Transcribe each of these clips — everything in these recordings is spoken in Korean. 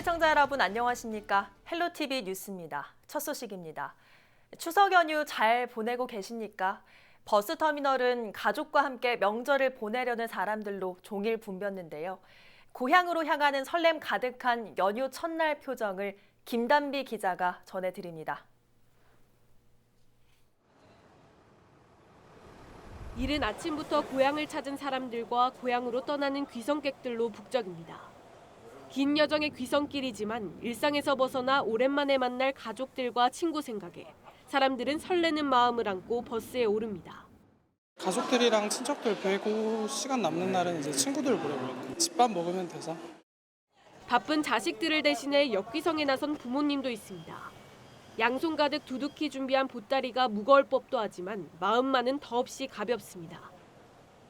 시청자 여러분 안녕하십니까? 헬로티비 뉴스입니다. 첫 소식입니다. 추석 연휴 잘 보내고 계십니까? 버스터미널은 가족과 함께 명절을 보내려는 사람들로 종일 붐볐는데요. 고향으로 향하는 설렘 가득한 연휴 첫날 표정을 김단비 기자가 전해드립니다. 이른 아침부터 고향을 찾은 사람들과 고향으로 떠나는 귀성객들로 북적입니다. 긴 여정의 귀성길이지만 일상에서 벗어나 오랜만에 만날 가족들과 친구 생각에 사람들은 설레는 마음을 안고 버스에 오릅니다. 가족들이랑 친척들 뵈고 시간 남는 날은 이제 친구들 보려고요. 집밥 먹으면 돼서. 바쁜 자식들을 대신해 역귀성에 나선 부모님도 있습니다. 양손 가득 두둑히 준비한 보따리가 무거울 법도 하지만 마음만은 더없이 가볍습니다.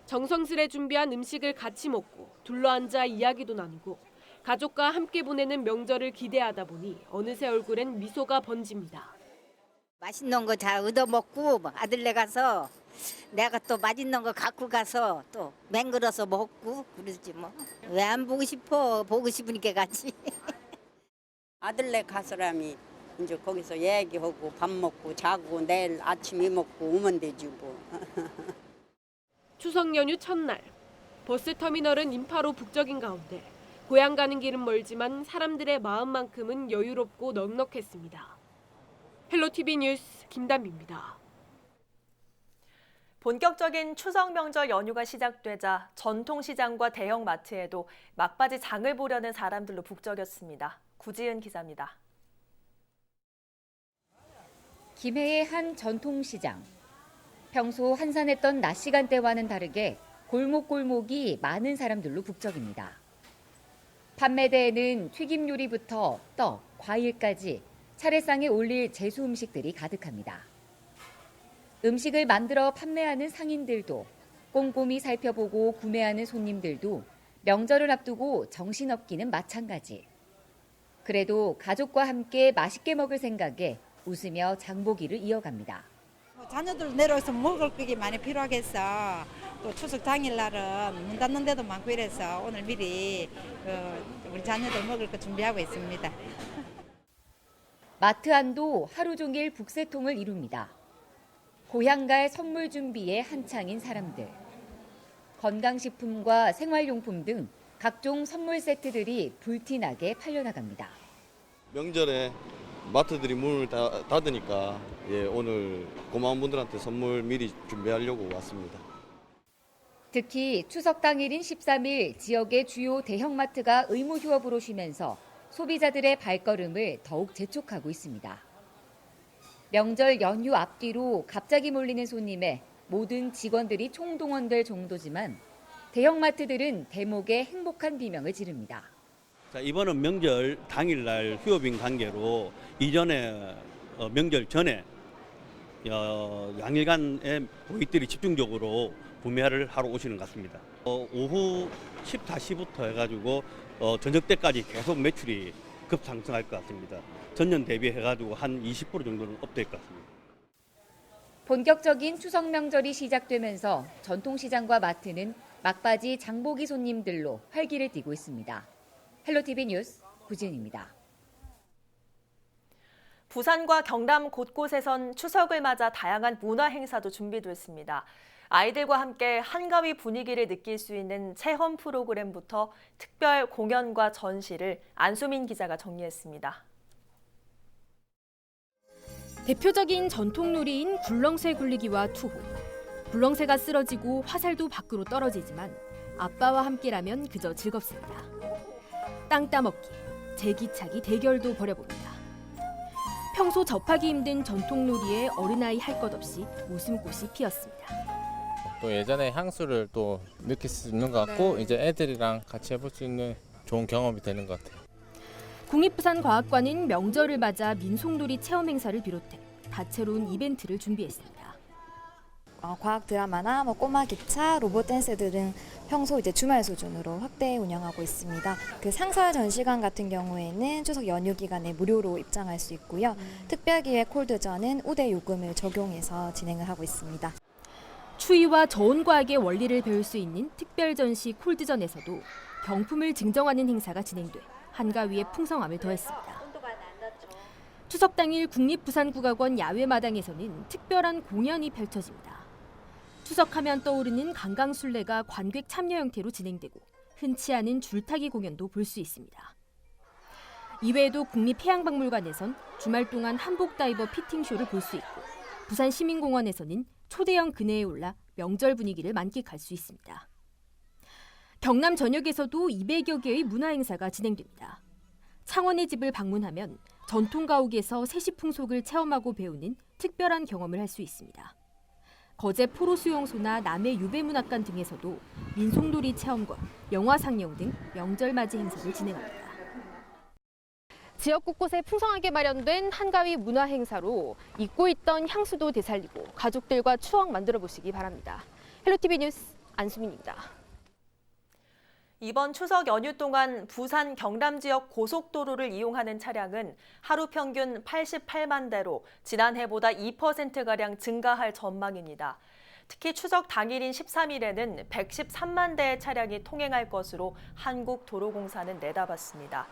정성스레 준비한 음식을 같이 먹고 둘러앉아 이야기도 나누고 가족과 함께 보내는 명절을 기대하다 보니 어느새 얼굴엔 미소가 번집니다. 맛있는 거 잘 얻어먹고 아들네 가서 내가 또 맛있는 거 갖고 가서 또 맹글어서 먹고 그러지 뭐. 왜 안 보고 싶어? 보고 싶으니까 가지. 아들네 가서라면 이제 거기서 얘기하고 밥 먹고 자고 내일 아침 이먹고 오면 되지 뭐. 추석 연휴 첫날 버스터미널은 인파로 북적인 가운데 고향 가는 길은 멀지만 사람들의 마음만큼은 여유롭고 넉넉했습니다. 헬로티비 뉴스 김단비입니다. 본격적인 추석 명절 연휴가 시작되자 전통시장과 대형마트에도 막바지 장을 보려는 사람들로 북적였습니다. 구지은 기자입니다. 김해의 한 전통시장. 평소 한산했던 낮 시간대와는 다르게 골목골목이 많은 사람들로 북적입니다. 판매대에는 튀김 요리부터 떡, 과일까지 차례상에 올릴 제수 음식들이 가득합니다. 음식을 만들어 판매하는 상인들도 꼼꼼히 살펴보고 구매하는 손님들도 명절을 앞두고 정신없기는 마찬가지. 그래도 가족과 함께 맛있게 먹을 생각에 웃으며 장보기를 이어갑니다. 자녀들 내려와서 먹을 게 많이 필요하겠어. 또 추석 당일날은 문 닫는 데도 많고 이래서 오늘 미리 우리 자녀들 먹을 거 준비하고 있습니다. 마트 안도 하루 종일 북새통을 이룹니다. 고향 갈 선물 준비에 한창인 사람들. 건강식품과 생활용품 등 각종 선물 세트들이 불티나게 팔려나갑니다. 명절에 마트들이 문을 닫으니까 오늘 고마운 분들한테 선물 미리 준비하려고 왔습니다. 특히 추석 당일인 13일 지역의 주요 대형마트가 의무 휴업으로 쉬면서 소비자들의 발걸음을 더욱 재촉하고 있습니다. 명절 연휴 앞뒤로 갑자기 몰리는 손님에 모든 직원들이 총동원될 정도지만 대형마트들은 대목에 행복한 비명을 지릅니다. 자, 이번은 명절 당일날 휴업인 관계로 이전에 명절 전에 양일간의 고객들이 집중적으로 구매를 하러 오시는 것 같습니다. 오후 14시부터 해가지고 저녁 때까지 계속 매출이 급상승할 것 같습니다. 전년 대비해가지고 한 20% 정도는 업될 것 같습니다. 본격적인 추석 명절이 시작되면서 전통시장과 마트는 막바지 장보기 손님들로 활기를 띠고 있습니다. 헬로티비 뉴스 구지은입니다. 부산과 경남 곳곳에선 추석을 맞아 다양한 문화 행사도 준비됐습니다. 아이들과 함께 한가위 분위기를 느낄 수 있는 체험 프로그램부터 특별 공연과 전시를 안수민 기자가 정리했습니다. 대표적인 전통놀이인 굴렁쇠 굴리기와 투호. 굴렁쇠가 쓰러지고 화살도 밖으로 떨어지지만 아빠와 함께라면 그저 즐겁습니다. 땅 따먹기, 제기차기 대결도 벌여봅니다. 평소 접하기 힘든 전통놀이에 어린아이 할 것 없이 웃음꽃이 피었습니다. 또 예전에 향수를 또 느낄 수 있는 것 같고 이제 애들이랑 같이 해볼 수 있는 좋은 경험이 되는 것 같아요. 국립부산과학관은 명절을 맞아 민속놀이 체험 행사를 비롯해 다채로운 이벤트를 준비했습니다. 과학 드라마나 꼬마 기차, 로봇 댄스 등은 평소 이제 주말 수준으로 확대 운영하고 있습니다. 그 상설 전시관 같은 경우에는 추석 연휴 기간에 무료로 입장할 수 있고요. 특별기획 콜드전은 우대 요금을 적용해서 진행을 하고 있습니다. 추위와 저온과학의 원리를 배울 수 있는 특별 전시 콜드전에서도 경품을 증정하는 행사가 진행돼 한가위의 풍성함을 더했습니다. 추석 당일 국립부산국악원 야외마당에서는 특별한 공연이 펼쳐집니다. 추석하면 떠오르는 강강술래가 관객 참여 형태로 진행되고 흔치 않은 줄타기 공연도 볼 수 있습니다. 이외에도 국립해양박물관에선 주말 동안 한복 다이버 피팅쇼를 볼 수 있고 부산시민공원에서는 초대형 그네에 올라 명절 분위기를 만끽할 수 있습니다. 경남 전역에서도 200여 개의 문화행사가 진행됩니다. 창원의 집을 방문하면 전통 가옥에서 세시풍속을 체험하고 배우는 특별한 경험을 할 수 있습니다. 거제 포로수용소나 남해 유배문학관 등에서도 민속놀이 체험과 영화 상영 등 명절 맞이 행사를 진행합니다. 지역 곳곳에 풍성하게 마련된 한가위 문화 행사로 잊고 있던 향수도 되살리고 가족들과 추억 만들어 보시기 바랍니다. 헬로티비 뉴스 안수민입니다. 이번 추석 연휴 동안 부산 경남 지역 고속도로를 이용하는 차량은 하루 평균 88만 대로 지난해보다 2%가량 증가할 전망입니다. 특히 추석 당일인 13일에는 113만 대의 차량이 통행할 것으로 한국도로공사는 내다봤습니다.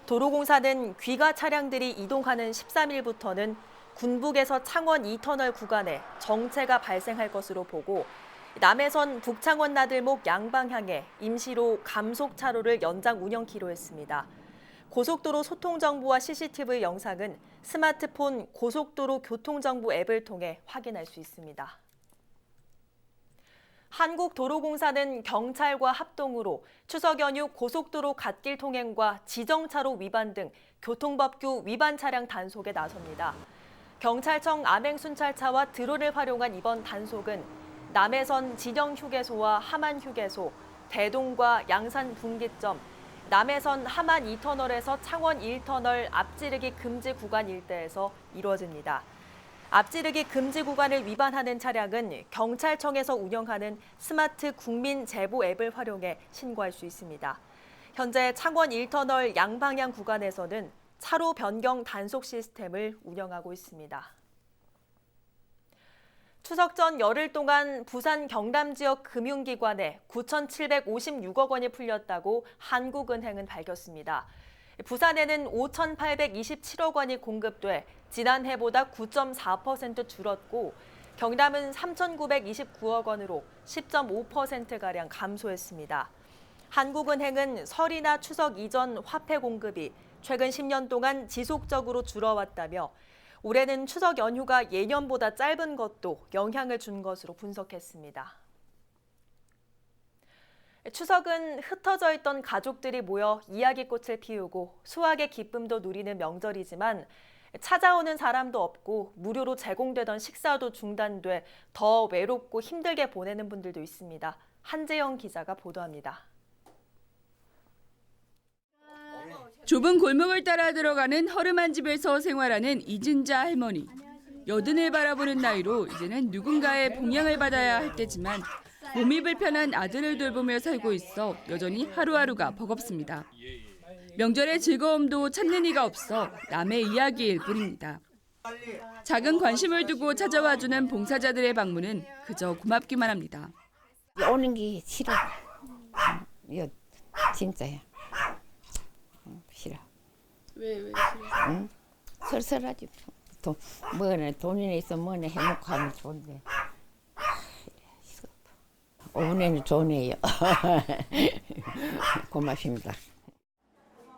도로공사는 귀가 차량들이 이동하는 13일부터는 군북에서 창원 2터널 구간에 정체가 발생할 것으로 보고 남해선 북창원 나들목 양방향에 임시로 감속 차로를 연장 운영키로 했습니다. 고속도로 소통정보와 CCTV 영상은 스마트폰 고속도로 교통정보 앱을 통해 확인할 수 있습니다. 한국도로공사는 경찰과 합동으로 추석 연휴 고속도로 갓길 통행과 지정차로 위반 등 교통법규 위반 차량 단속에 나섭니다. 경찰청 암행순찰차와 드론을 활용한 이번 단속은 남해선 진영휴게소와 함안휴게소, 대동과 양산 분기점, 남해선 함안 2터널에서 창원 1터널 앞지르기 금지 구간 일대에서 이루어집니다. 앞지르기 금지 구간을 위반하는 차량은 경찰청에서 운영하는 스마트 국민 제보 앱을 활용해 신고할 수 있습니다. 현재 창원 1터널 양방향 구간에서는 차로 변경 단속 시스템을 운영하고 있습니다. 추석 전 열흘 동안 부산 경남 지역 금융기관에 9,756억 원이 풀렸다고 한국은행은 밝혔습니다. 부산에는 5,827억 원이 공급돼 지난해보다 9.4% 줄었고 경남은 3,929억 원으로 10.5%가량 감소했습니다. 한국은행은 설이나 추석 이전 화폐 공급이 최근 10년 동안 지속적으로 줄어왔다며 올해는 추석 연휴가 예년보다 짧은 것도 영향을 준 것으로 분석했습니다. 추석은 흩어져 있던 가족들이 모여 이야기꽃을 피우고 수확의 기쁨도 누리는 명절이지만 찾아오는 사람도 없고 무료로 제공되던 식사도 중단돼 더 외롭고 힘들게 보내는 분들도 있습니다. 한재영 기자가 보도합니다. 좁은 골목을 따라 들어가는 허름한 집에서 생활하는 이진자 할머니. 여든을 바라보는 나이로 이제는 누군가의 봉양을 받아야 할 때지만 몸이 불편한 아들을 돌보며 살고 있어 여전히 하루하루가 버겁습니다. 명절의 즐거움도 찾는 이가 없어 남의 이야기일 뿐입니다. 작은 관심을 두고 찾아와주는 봉사자들의 방문은 그저 고맙기만 합니다. 오는 게 싫어. 이거 진짜야. 싫어. 왜 싫어? 응? 설설하지. 돈이 있으면 뭐네 해놓고 하면 좋은데. 오늘은 좋네요. 고맙습니다.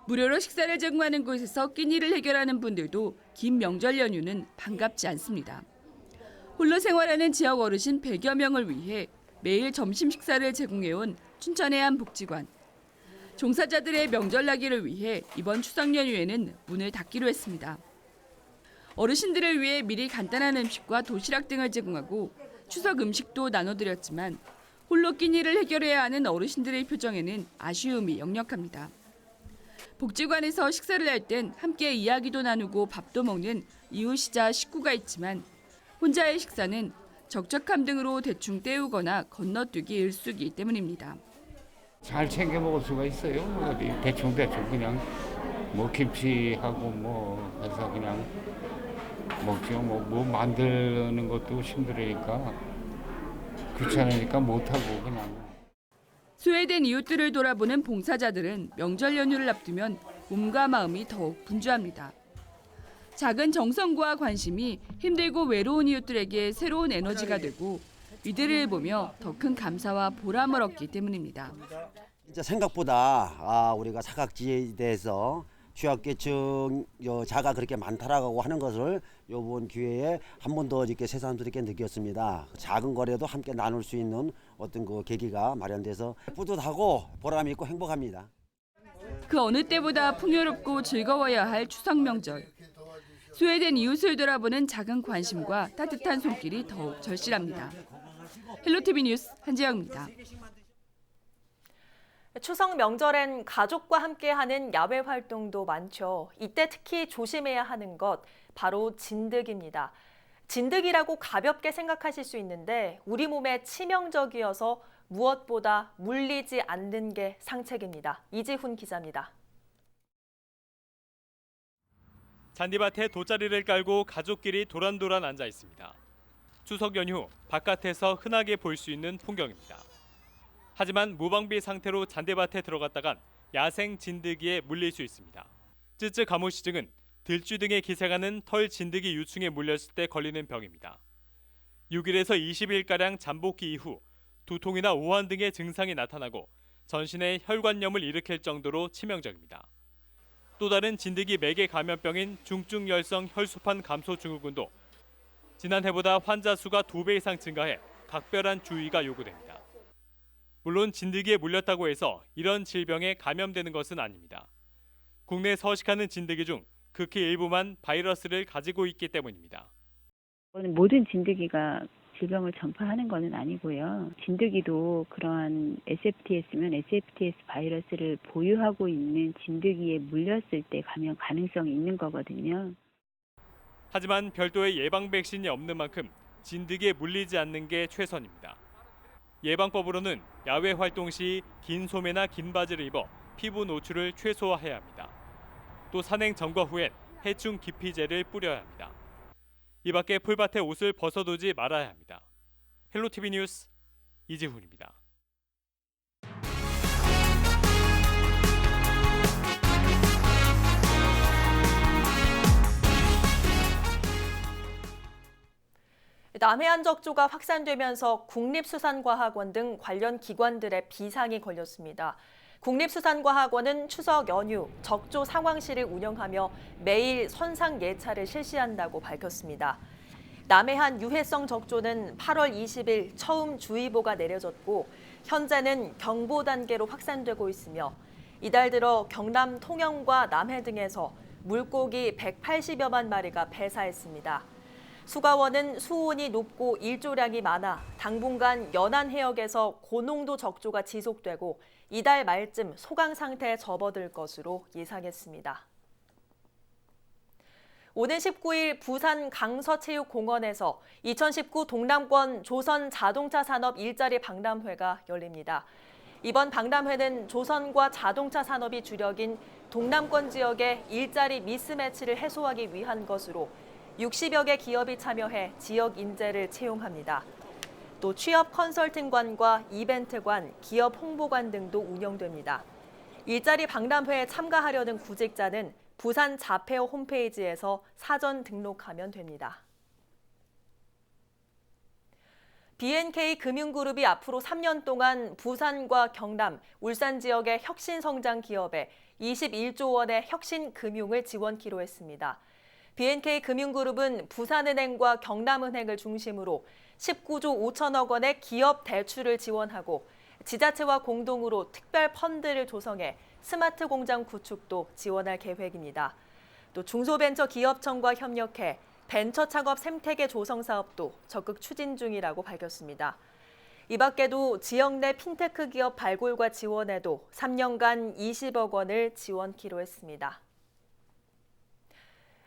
무료로 식사를 제공하는 곳에서 끼니를 해결하는 분들도 긴 명절 연휴는 반갑지 않습니다. 홀로 생활하는 지역 어르신 100여 명을 위해 매일 점심 식사를 제공해온 춘천의 한 복지관. 종사자들의 명절나기를 위해 이번 추석 연휴에는 문을 닫기로 했습니다. 어르신들을 위해 미리 간단한 음식과 도시락 등을 제공하고 추석 음식도 나눠드렸지만 홀로 끼니를 해결해야 하는 어르신들의 표정에는 아쉬움이 역력합니다. 복지관에서 식사를 할 땐 함께 이야기도 나누고 밥도 먹는 이웃이자 식구가 있지만 혼자의 식사는 적적함 등으로 대충 때우거나 건너뛰기 일쑤이기 때문입니다. 잘 챙겨 먹을 수가 있어요. 어디 대충 그냥 뭐 김치하고 뭐 해서 그냥 먹죠. 뭐 만드는 것도 힘들으니까 귀찮으니까 못하고 그냥. 소외된 이웃들을 돌아보는 봉사자들은 명절 연휴를 앞두면 몸과 마음이 더욱 분주합니다. 작은 정성과 관심이 힘들고 외로운 이웃들에게 새로운 에너지가 되고 이들을 보며 더 큰 감사와 보람을 얻기 때문입니다. 진짜 생각보다 우리가 사각지대에서 취약계층 자가 그렇게 많다라고 하는 것을 이번 기회에 한 번 더 이렇게 새삼스럽게 느꼈습니다. 작은 거래도 함께 나눌 수 있는 어떤 그 계기가 마련돼서 뿌듯하고 보람 있고 행복합니다. 그 어느 때보다 풍요롭고 즐거워야 할 추석 명절. 소외된 이웃을 돌아보는 작은 관심과 따뜻한 손길이 더욱 절실합니다. 헬로티비 뉴스 한지영입니다. 추석 명절엔 가족과 함께하는 야외 활동도 많죠. 이때 특히 조심해야 하는 것 바로 진드기입니다. 진드기라고 가볍게 생각하실 수 있는데 우리 몸에 치명적이어서 무엇보다 물리지 않는 게 상책입니다. 이지훈 기자입니다. 잔디밭에 돗자리를 깔고 가족끼리 도란도란 앉아 있습니다. 추석 연휴 바깥에서 흔하게 볼 수 있는 풍경입니다. 하지만 무방비 상태로 잔디밭에 들어갔다간 야생 진드기에 물릴 수 있습니다. 쯔쯔 가무시증은 들쥐 등에 기생하는 털 진드기 유충에 물렸을 때 걸리는 병입니다. 6일에서 20일가량 잠복기 이후 두통이나 오한 등의 증상이 나타나고 전신에 혈관염을 일으킬 정도로 치명적입니다. 또 다른 진드기 매개 감염병인 중증열성 혈소판 감소 증후군도 지난해보다 환자 수가 2배 이상 증가해 각별한 주의가 요구됩니다. 물론 진드기에 물렸다고 해서 이런 질병에 감염되는 것은 아닙니다. 국내 서식하는 진드기 중 극히 일부만 바이러스를 가지고 있기 때문입니다. 모든 진드기가 질병을 전파하는 것은 아니고요. 진드기도 그러한 SFTS면 SFTS 바이러스를 보유하고 있는 진드기에 물렸을 때 감염 가능성이 있는 거거든요. 하지만 별도의 예방 백신이 없는 만큼 진드기에 물리지 않는 게 최선입니다. 예방법으로는 야외 활동 시 긴 소매나 긴 바지를 입어 피부 노출을 최소화해야 합니다. 또 산행 전과 후엔 해충 기피제를 뿌려야 합니다. 이 밖에 풀밭에 옷을 벗어두지 말아야 합니다. 헬로티비 뉴스 이지훈입니다. 남해안 적조가 확산되면서 국립수산과학원 등 관련 기관들의 비상이 걸렸습니다. 국립수산과학원은 추석 연휴 적조 상황실을 운영하며 매일 선상 예찰을 실시한다고 밝혔습니다. 남해안 유해성 적조는 8월 20일 처음 주의보가 내려졌고 현재는 경보 단계로 확산되고 있으며 이달 들어 경남 통영과 남해 등에서 물고기 180여만 마리가 폐사했습니다. 수가원은 수온이 높고 일조량이 많아 당분간 연안 해역에서 고농도 적조가 지속되고 이달 말쯤 소강 상태에 접어들 것으로 예상했습니다. 오는 19일 부산 강서체육공원에서 2019 동남권 조선 자동차 산업 일자리 박람회가 열립니다. 이번 박람회는 조선과 자동차 산업이 주력인 동남권 지역의 일자리 미스매치를 해소하기 위한 것으로 60여 개 기업이 참여해 지역 인재를 채용합니다. 또 취업 컨설팅관과 이벤트관, 기업 홍보관 등도 운영됩니다. 일자리 박람회에 참가하려는 구직자는 부산 자페어 홈페이지에서 사전 등록하면 됩니다. B&K 금융그룹이 앞으로 3년 동안 부산과 경남, 울산 지역의 혁신성장 기업에 21조 원의 혁신 금융을 지원키로 했습니다. B&K 금융그룹은 부산은행과 경남은행을 중심으로 19조 5천억 원의 기업 대출을 지원하고 지자체와 공동으로 특별 펀드를 조성해 스마트 공장 구축도 지원할 계획입니다. 또 중소벤처기업청과 협력해 벤처 창업 생태계 조성 사업도 적극 추진 중이라고 밝혔습니다. 이 밖에도 지역 내 핀테크 기업 발굴과 지원에도 3년간 20억 원을 지원키로 했습니다.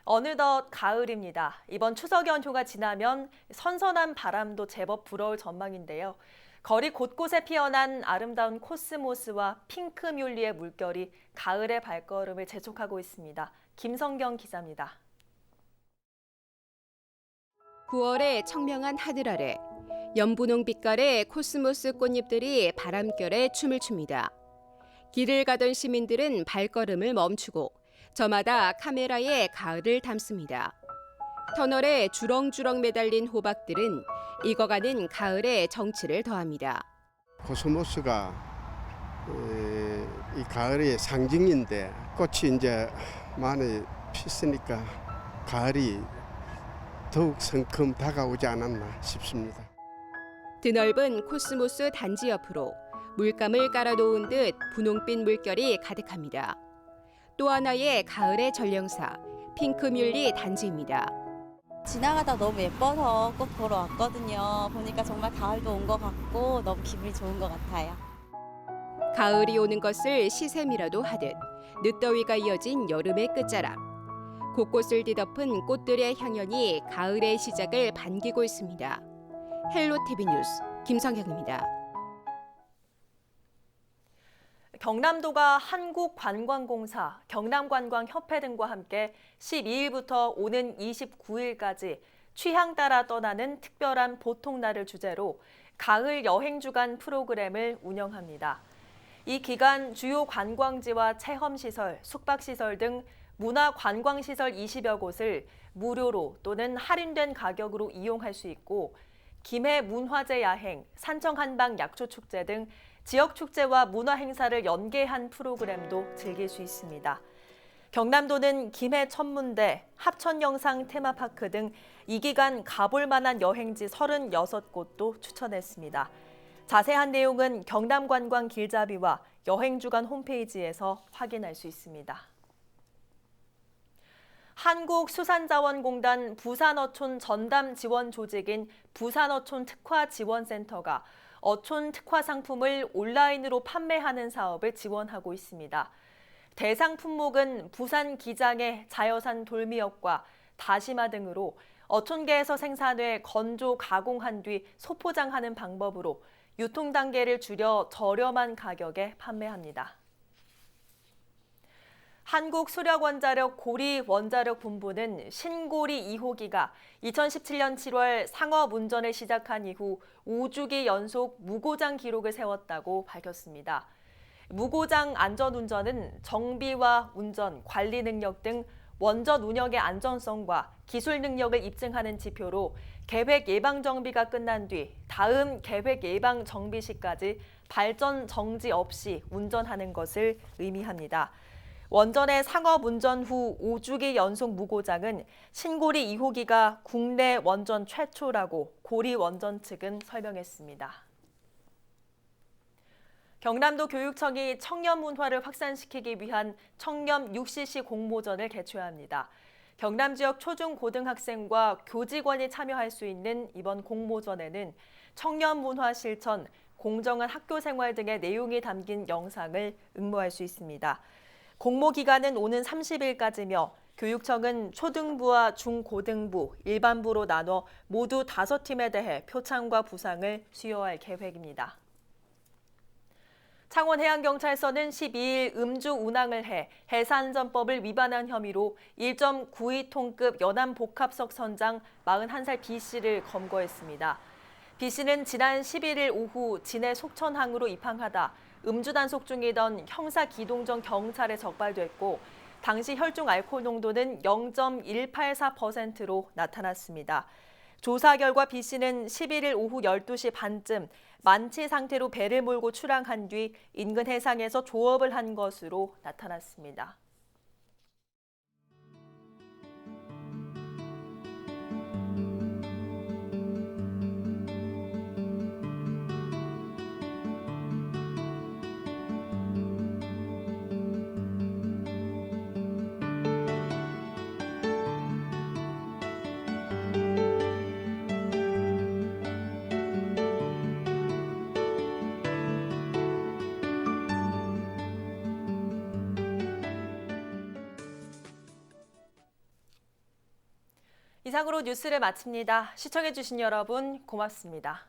어느덧 가을입니다. 이번 추석 연휴가 지나면 선선한 바람도 제법 불어올 전망인데요. 거리 곳곳에 피어난 아름다운 코스모스와 핑크뮬리의 물결이 가을의 발걸음을 재촉하고 있습니다. 김성경 기자입니다. 9월의 청명한 하늘 아래 연분홍 빛깔의 코스모스 꽃잎들이 바람결에 춤을 춥니다. 길을 가던 시민들은 발걸음을 멈추고 저마다 카메라에 가을을 담습니다. 터널에 주렁주렁 매달린 호박들은 익어가는 가을의 정취를 더합니다. 코스모스가 이 가을의 상징인데 꽃이 이제 많이 피었으니까 가을이 더욱 성큼 다가오지 않았나 싶습니다. 드넓은 코스모스 단지 옆으로 물감을 깔아놓은 듯 분홍빛 물결이 가득합니다. 또 하나의 가을의 전령사, 핑크뮬리 단지입니다. 지나가다 너무 예뻐서 꼭 보러 왔거든요. 보니까 정말 가을도 온 것 같고 너무 기분이 좋은 것 같아요. 가을이 오는 것을 시샘이라도 하듯 늦더위가 이어진 여름의 끝자락. 곳곳을 뒤덮은 꽃들의 향연이 가을의 시작을 반기고 있습니다. 헬로티비 뉴스 김성경입니다. 경남도가 한국관광공사, 경남관광협회 등과 함께 12일부터 오는 29일까지 취향 따라 떠나는 특별한 보통날을 주제로 가을 여행주간 프로그램을 운영합니다. 이 기간 주요 관광지와 체험시설, 숙박시설 등 문화관광시설 20여 곳을 무료로 또는 할인된 가격으로 이용할 수 있고 김해 문화제 야행, 산청 한방 약초축제 등 지역 축제와 문화 행사를 연계한 프로그램도 즐길 수 있습니다. 경남도는 김해 천문대, 합천영상 테마파크 등 이 기간 가볼 만한 여행지 36곳도 추천했습니다. 자세한 내용은 경남관광 길잡이와 여행주간 홈페이지에서 확인할 수 있습니다. 한국수산자원공단 부산어촌 전담 지원 조직인 부산어촌 특화지원센터가 어촌 특화 상품을 온라인으로 판매하는 사업을 지원하고 있습니다. 대상 품목은 부산 기장의 자여산 돌미역과 다시마 등으로 어촌계에서 생산해 건조 가공한 뒤 소포장하는 방법으로 유통 단계를 줄여 저렴한 가격에 판매합니다. 한국수력원자력 고리원자력본부는 신고리 2호기가 2017년 7월 상업운전을 시작한 이후 5주기 연속 무고장 기록을 세웠다고 밝혔습니다. 무고장 안전운전은 정비와 운전, 관리 능력 등 원전 운영의 안전성과 기술 능력을 입증하는 지표로 계획 예방 정비가 끝난 뒤 다음 계획 예방 정비 시까지 발전 정지 없이 운전하는 것을 의미합니다. 원전의 상업운전 후 5주기 연속 무고장은 신고리 2호기가 국내 원전 최초라고 고리원전 측은 설명했습니다. 경남도 교육청이 청년 문화를 확산시키기 위한 청년 6cc 공모전을 개최합니다. 경남 지역 초중 고등학생과 교직원이 참여할 수 있는 이번 공모전에는 청년 문화 실천, 공정한 학교 생활 등의 내용이 담긴 영상을 응모할 수 있습니다. 공모 기간은 오는 30일까지며 교육청은 초등부와 중고등부, 일반부로 나눠 모두 5팀에 대해 표창과 부상을 수여할 계획입니다. 창원해양경찰서는 12일 음주 운항을 해 해사안전법을 위반한 혐의로 1.92톤급 연안복합석 선장 41살 B씨를 검거했습니다. B씨는 지난 11일 오후 진해 속천항으로 입항하다 음주 단속 중이던 형사기동정 경찰에 적발됐고 당시 혈중 알코올 농도는 0.184%로 나타났습니다. 조사 결과 B씨는 11일 오후 12시 반쯤 만취 상태로 배를 몰고 출항한 뒤 인근 해상에서 조업을 한 것으로 나타났습니다. 이상으로 뉴스를 마칩니다. 시청해주신 여러분 고맙습니다.